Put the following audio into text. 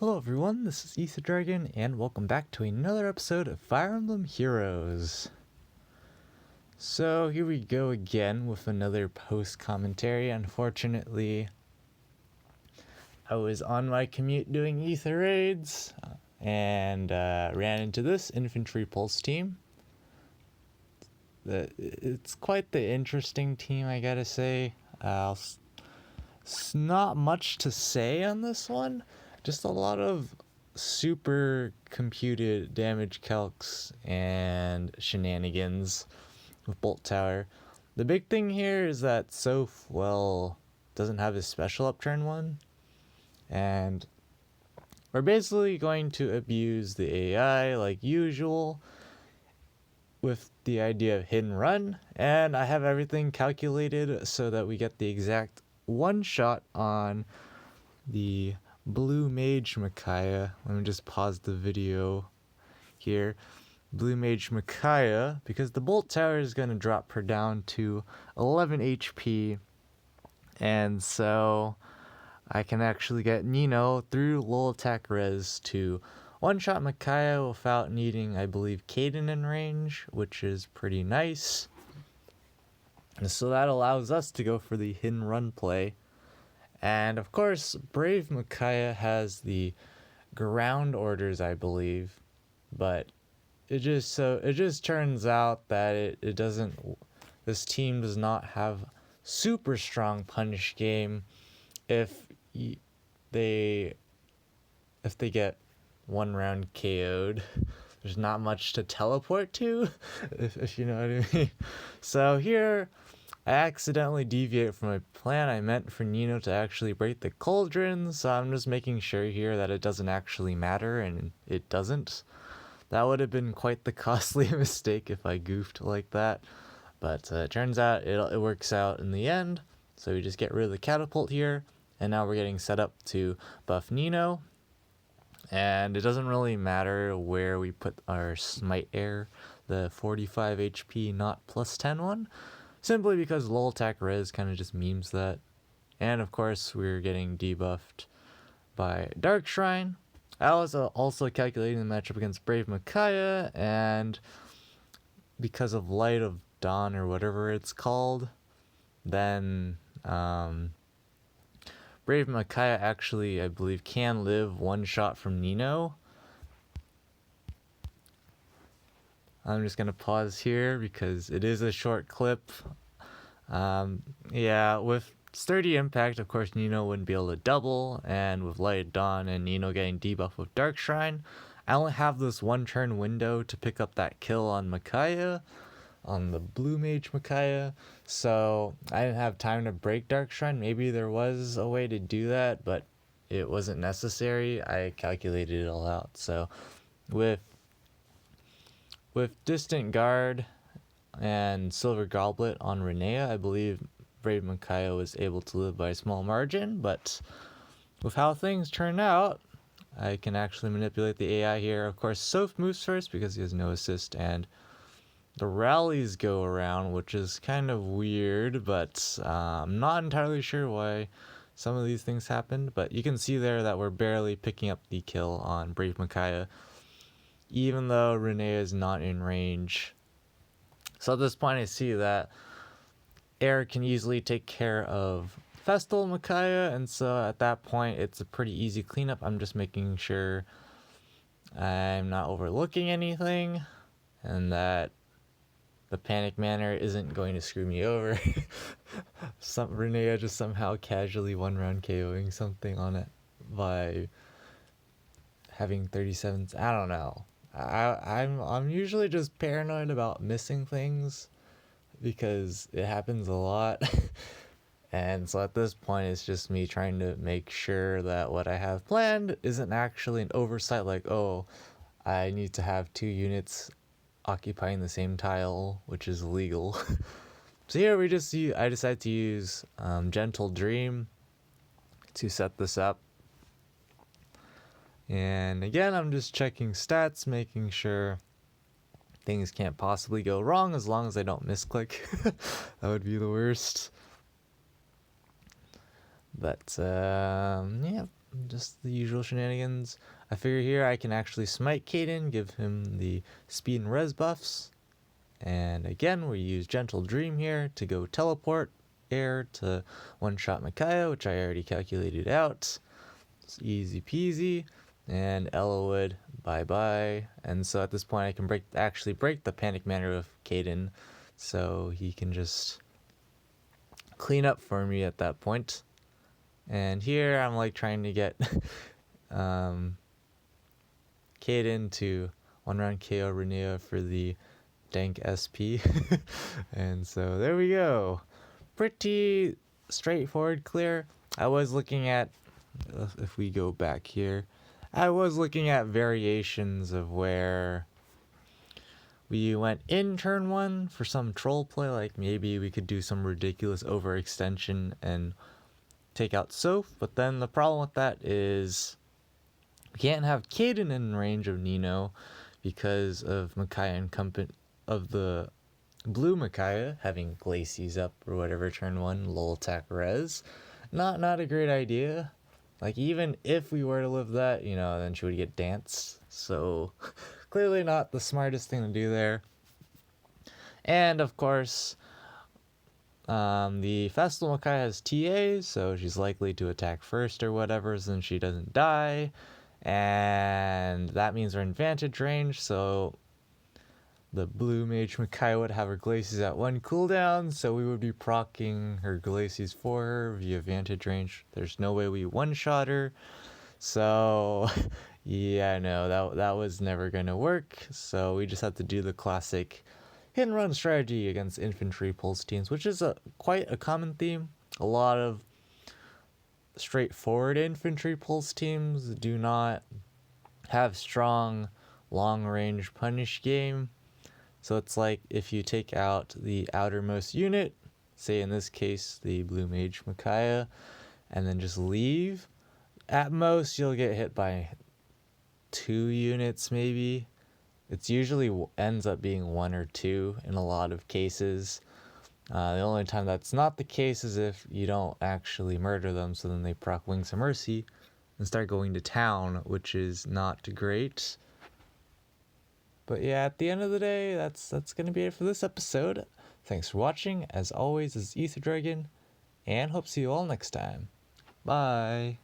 Hello everyone, this is Ether Dragon, and welcome back to another episode of Fire Emblem Heroes. So here we go again with another post-commentary. Unfortunately, I was on my commute doing Ether raids, and ran into this infantry pulse team. It's quite the interesting team, I gotta say. It's not much to say on this one. Just a lot of super computed damage calcs and shenanigans with Bolt Tower. The big thing here is that Soph, doesn't have his special upturn one. And we're basically going to abuse the AI like usual with the idea of hit and run. And I have everything calculated so that we get the exact one shot on the Blue Mage Micaiah. Let me just pause the video here. Blue Mage Micaiah, because the Bolt Tower is going to drop her down to 11 HP, and so I can actually get Nino through low attack res to one-shot Micaiah without needing, I believe, Caden in range, which is pretty nice. And so that allows us to go for the hit and run play. And of course, Brave Micaiah has the ground orders, I believe, but it just turns out that this team does not have super strong punish game if they get one round KO'd. There's not much to teleport to, if you know what I mean. So here, I accidentally deviated from my plan. I meant for Nino to actually break the cauldron, so I'm just making sure here that it doesn't actually matter, and it doesn't. That would have been quite the costly mistake if I goofed like that, but it turns out it works out in the end. So we just get rid of the catapult here, and now we're getting set up to buff Nino, and it doesn't really matter where we put our Smite Air, the 45 HP not plus 10 one. Simply because low attack res kind of just memes that. And of course, we're getting debuffed by Dark Shrine. I was also calculating the matchup against Brave Micaiah, and because of Light of Dawn or whatever it's called, then Brave Micaiah actually, I believe, can live one shot from Nino. I'm just going to pause here because it is a short clip. Yeah, with Sturdy Impact, of course, Nino wouldn't be able to double, and with Light of Dawn and Nino getting debuff with Dark Shrine, I only have this one turn window to pick up that kill on Micaiah, on the Blue Mage Micaiah, so I didn't have time to break Dark Shrine. Maybe there was a way to do that, but it wasn't necessary. I calculated it all out. So with Distant Guard and Silver Goblet on Renea, I believe Brave Micaiah was able to live by a small margin, but with how things turn out, I can actually manipulate the AI here. Of course, Soph moves first because he has no assist, and the rallies go around, which is kind of weird, but I'm not entirely sure why some of these things happened, but you can see there that we're barely picking up the kill on Brave Micaiah, even though Renea is not in range. So at this point, I see that Air can easily take care of Festal Micaiah, and so at that point, it's a pretty easy cleanup. I'm just making sure I'm not overlooking anything, and that the Panic Manor isn't going to screw me over. Renea just somehow casually one round KOing something on it by having 37s. I don't know. I'm usually just paranoid about missing things because it happens a lot. And so at this point, it's just me trying to make sure that what I have planned isn't actually an oversight, like, oh, I need to have 2 units occupying the same tile, which is illegal. So here I decided to use Gentle Dream to set this up. And again, I'm just checking stats, making sure things can't possibly go wrong as long as I don't misclick. That would be the worst. But yeah, just the usual shenanigans. I figure here I can actually smite Caden, give him the speed and res buffs. And again, we use Gentle Dream here to go teleport air to one-shot Micaiah, which I already calculated out. It's easy peasy. And Ellawood, bye-bye. And so at this point I can actually break the panic manner of Caden, so he can just clean up for me at that point. And here I'm like trying to get Caden to one round KO Renea for the dank SP. And so there we go. Pretty straightforward, clear. I was looking at, if we go back here, I was looking at variations of where we went in turn 1 for some troll play, like maybe we could do some ridiculous overextension and take out Soph, but then the problem with that is we can't have Caden in range of Nino because of Micaiah and company of the blue Micaiah having Glacies up or whatever turn 1, lull attack res. Not a great idea. Like, even if we were to live that, then she would get danced. So, clearly not the smartest thing to do there. And, of course, the Festival Micaiah has TA, so she's likely to attack first or whatever, so then she doesn't die. And that means we're in vantage range, so the blue mage Micaiah would have her Glacies at 1 cooldown, so we would be proccing her Glacies for her via vantage range. There's no way we one-shot her, so yeah, no, that was never gonna work, so we just had to do the classic hit and run strategy against infantry pulse teams, which is quite a common theme. A lot of straightforward infantry pulse teams do not have strong long-range punish game. So it's like if you take out the outermost unit, say in this case the blue mage Micaiah, and then just leave, at most you'll get hit by 2 units maybe. It's usually ends up being 1 or 2 in a lot of cases. The only time that's not the case is if you don't actually murder them, so then they proc Wings of Mercy and start going to town, which is not great. But yeah, at the end of the day, that's going to be it for this episode. Thanks for watching. As always, this is Ether Dragon, and hope to see you all next time. Bye.